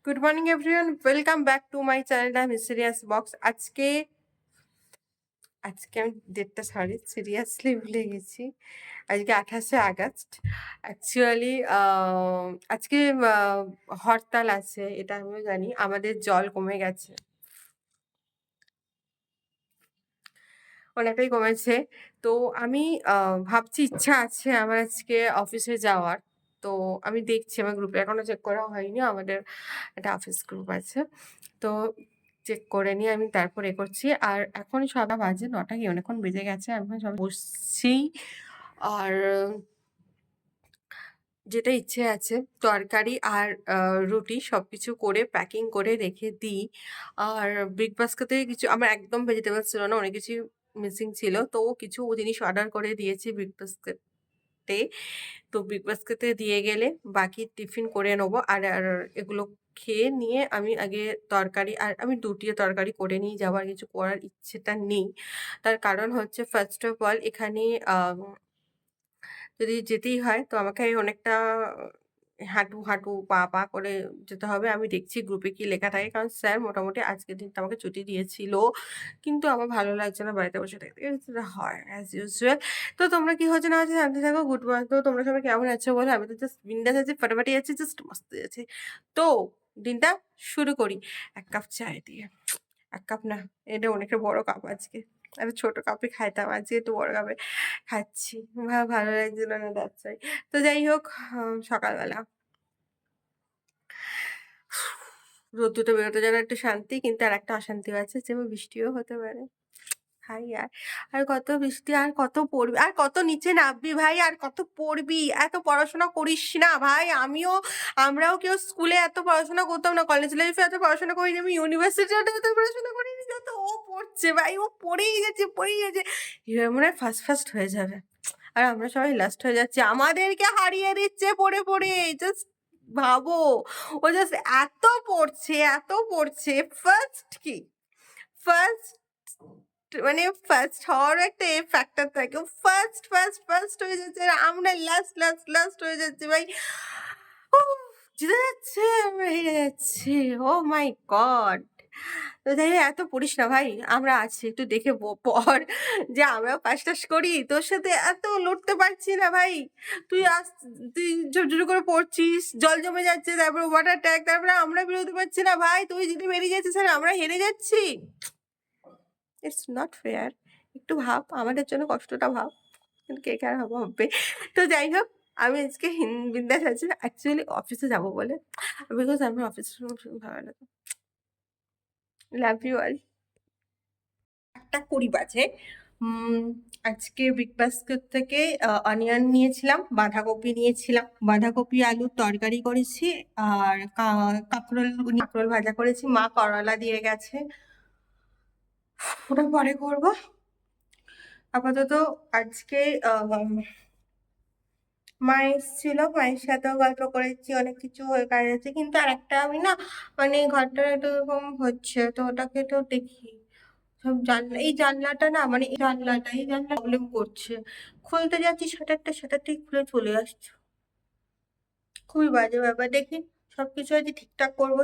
Good morning everyone, welcome back to my channel mysterious box. আজকে আজকে আমি ডেটটা সিরিয়াসলি ভুলে গেছি। আজকে 28শে আগস্ট। অ্যাকচুয়ালি আজকে হরতাল আছে, এটা আমিও জানি। আমাদের জল কমে গেছে, অনেকটাই কমেছে। তো আমি ভাবছি, ইচ্ছা আছে আমার আজকে অফিসে যাওয়ার। তো আমি দেখছি আমার গ্রুপে, এখনো চেক করা হয়নি। আমাদের একটা অফিস গ্রুপ আছে, তো চেক করে নিয়ে আমি তারপর করছি। আর এখন সবাই বাজে 9টা, কি অনেকক্ষণ বেজে গেছে। আমি এখন সব বসছি। আর যেটা ইচ্ছে আছে, তরকারি আর রুটি সবকিছু করে প্যাকিং করে রেখে দিই। আর বিগ বাস্কেটে কিছু আমার একদম ভেজিটেবলস ছিল না, অনেক কিছু মিসিং ছিল। তো কিছু জিনিস অর্ডার করে দিয়েছি বিগ বাস্কেটে। তো বিগ বাস্কেটে দিয়ে গেলে বাকি টিফিন করে নেবো। আর এগুলো খেয়ে নিয়ে আমি আগে তরকারি, আর আমি দুটিও তরকারি করে নিয়ে যাওয়ার কিছু করার ইচ্ছেটা নেই। তার কারণ হচ্ছে, ফার্স্ট অফ অল এখানে যদি যেতেই হয় তো আমাকে অনেকটা হাঁটু পা করে যেতে হবে। আমি দেখছি গ্রুপে কি লেখা থাকে, কারণ স্যার মোটামুটি আজকের দিনটা আমাকে ছুটি দিয়েছিল। কিন্তু আমার ভালো লাগছে না বাড়িতে বসে থাকতে। এটা হয় অ্যাজ ইউজুয়াল। তো তোমরা কি হচ্ছে না হচ্ছে জানতে থাকো। Good morning. তো তোমরা সবাই কেমন আছো বলো? আমি তো জাস্ট বিন্দাস আছি, ফাটাফাটি আছি, জাস্ট মস্ত আছি। তো দিনটা শুরু করি ১ কাপ চায় দিয়ে। ১ কাপ না, এটা অনেকটা বড় কাপ আজকে। আমি ছোট কাপে খাইতাম, আজকে একটু বড় কাপে খাচ্ছি। ভালো লাগছিল না, দ্যাটস হোয়াই। তো যাই হোক, সকালবেলা রোদ্দুরটা বেরোতে যেন একটু শান্তি, কিন্তু আরেকটা অশান্তিও আছে যে বৃষ্টিও হতে পারে। ভাই আর কত বৃষ্টি, আর কত পড়বি, আর কত নিচে নামবি ভাই, আর কত পড়বি? এত পড়াশোনা করিস না ভাই। আমরাও কেউ স্কুলে এত পড়াশোনা করতাম না, কলেজ লাইফে এত পড়াশোনা করিনি, আমি ইউনিভার্সিটিতে এত পড়াশোনা করিনি যত ও পড়ছে ভাই। ও পড়েই যাচ্ছে। এবার মনে হয় ফার্স্ট হয়ে যাবে, আর আমরা সবাই লাস্ট হয়ে যাচ্ছি। আমাদেরকে হারিয়ে দিচ্ছে পড়ে। জাস্ট ভাবো, ও জাস্ট এত পড়ছে। ফার্স্ট মানে ফার্স্ট হওয়ার একটা ফ্যাক্টর থাকে। ফার্স্ট হয়ে যাচ্ছে, আর আমরা লাস্ট হয়ে যাচ্ছে ভাই। উফ, জিতে যাচ্ছে, আমরা হেরে যাচ্ছি। ও মাই গড! তো যাই হোক, এত পড়িস না ভাই, আমরা আছি, একটু দেখে পড়। যে আমরাও পাস-টাস করি, তোর সাথে এত লড়তে পারছি না ভাই। তুই ঝুরঝুর করে পড়ছিস, জল জমে যাচ্ছে, তারপর ওয়াটার ট্যাঙ্ক, তারপরে আমরা বেরোতে পারছি না ভাই। তুই যদি বেরিয়ে যাচ্ছিস আর আমরা হেরে যাচ্ছি। It's not fair. একটু ভাব, আমাদের জন্য কষ্টটা ভাব। কিন্তু কে কার ভাববে? তো যাই হোক, আমি আজকে বিন্দাস আছি অ্যাকচুয়ালি অফিসে যাবো বলে। বিকজ আমার অফিসের ভীষণ ভালো লাগে। লাভ ইউ অল। 1:20 বাজে। উম আজকে বিগ বাস্কেট থেকে অনিয়ন নিয়েছিলাম, বাঁধাকপি নিয়েছিলাম। বাঁধাকপি আলুর তরকারি করেছি, আর কাঁকরোল ভাজা করেছি। মা করলা দিয়ে গেছে, ওটা পরে করবো। আপাতত আজকে মা এসেছিল, মায়ের সাথেও গল্প করেছি, অনেক কিছু হয়ে গেছে। কিন্তু আর একটা আমি না, মানে ঘরটা একটু এরকম হচ্ছে, তো ওটাকে তো দেখি। সব জানলাটা না, মানে এই জানলা প্রবলেম করছে। খুলতে যাচ্ছি শাটারটি খুলে চলে আসছে। খুবই বাজে ব্যাপার। দেখি সবকিছু আজ ঠিকঠাক করবো।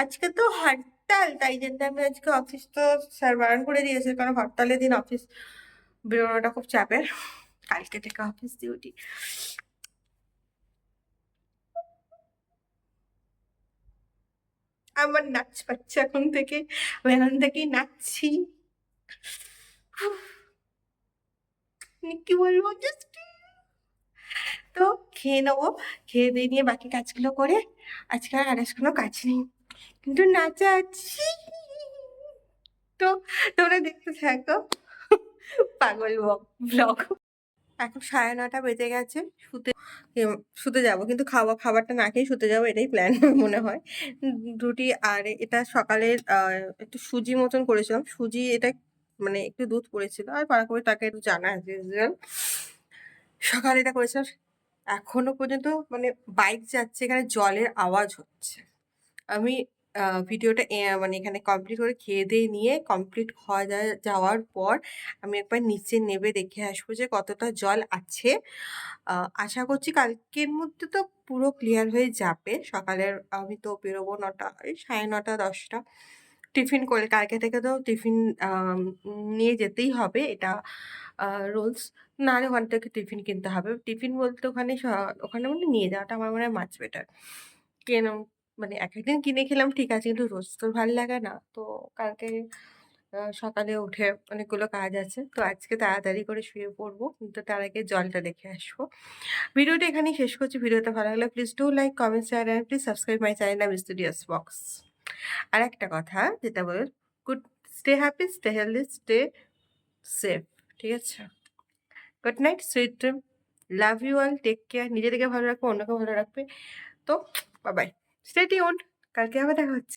আজকে তো হরতাল, তাই জন্য আমি আজকে অফিস তো স্যার বারণ করে দিয়েছে, কারণ হরতালের দিন অফিস বেরোনোটা খুব চাপের। কালকে থেকে অফিস ডিউটি। আমার নাচ পাচ্ছে এখন থেকে, আমি এখন থেকেই নাচছি। কি বলবো, জাস্ট তো খেয়ে নেবো। খেয়ে দিয়ে নিয়ে বাকি কাজগুলো করে, আজকে আর আদার্স কোনো কাজ নেই, কিন্তু নাচা আছি। তো তোমরা দেখতে থাকো পাগল ব্লগ। এখন 9:30 বেজে গেছে। শুতে যাবো, কিন্তু খাবারটা না খেয়ে শুতে যাবো, এটাই প্ল্যান মনে হয়। রুটি, আর এটা সকালের একটু সুজি মতন করেছিলাম। সুজি এটা মানে একটু দুধ পড়েছিল, আর পারাকপি তাকে একটু জানা আছে সকালে এটা করেছিলাম। এখনো পর্যন্ত মানে বাইক যাচ্ছে, এখানে জলের আওয়াজ হচ্ছে। আমি ভিডিওটা মানে এখানে কমপ্লিট করে খেয়ে-দেয়ে নিয়ে কমপ্লিট হওয়া যাওয়ার পর আমি একবার নিচে নেমে দেখে আসবো যে কতটা জল আছে। আ আশা করছি কালকের মধ্যে তো পুরো ক্লিয়ার হয়ে যাবে। সকালের আমি তো বেরোবো ৯টা এই ৯:৩০ ১০টা। টিফিন করে কালকে থেকে তো টিফিন নিয়ে যেতেই হবে। এটা আ রুলস। নাহলে ওখান থেকে টিফিন কিনতে হবে। টিফিন বলতে ওখানে মানে নিয়ে যাওয়াটা আমার মনে হয় মাচ বেটার। কেন মানে একেকদিন কিনে খেলাম ঠিক আছে, কিন্তু রোজ তো ভাল লাগে না। তো কালকে সকালে উঠে অনেকগুলো কাজ আছে। তো আজকে তাড়াতাড়ি করে শুয়ে পড়বো। কিন্তু তার আগে জলটা দেখে আসবো। ভিডিওটা এখানেই শেষ করছি। ভিডিওটা ভালো লাগলে please do like, comment, share and please subscribe my channel নাম স্টুডিওস বক্স। আরেকটা কথা যেটা good stay happy, stay healthy, stay safe. ঠিক আছে? Good night, sweet dream. Love you all. Take care. নিজেদেরকে ভালো রাখবে, অন্যকে ভালো রাখবে। তো বাই বাই। Stay tuned. কালকে আবার দেখা হচ্ছে।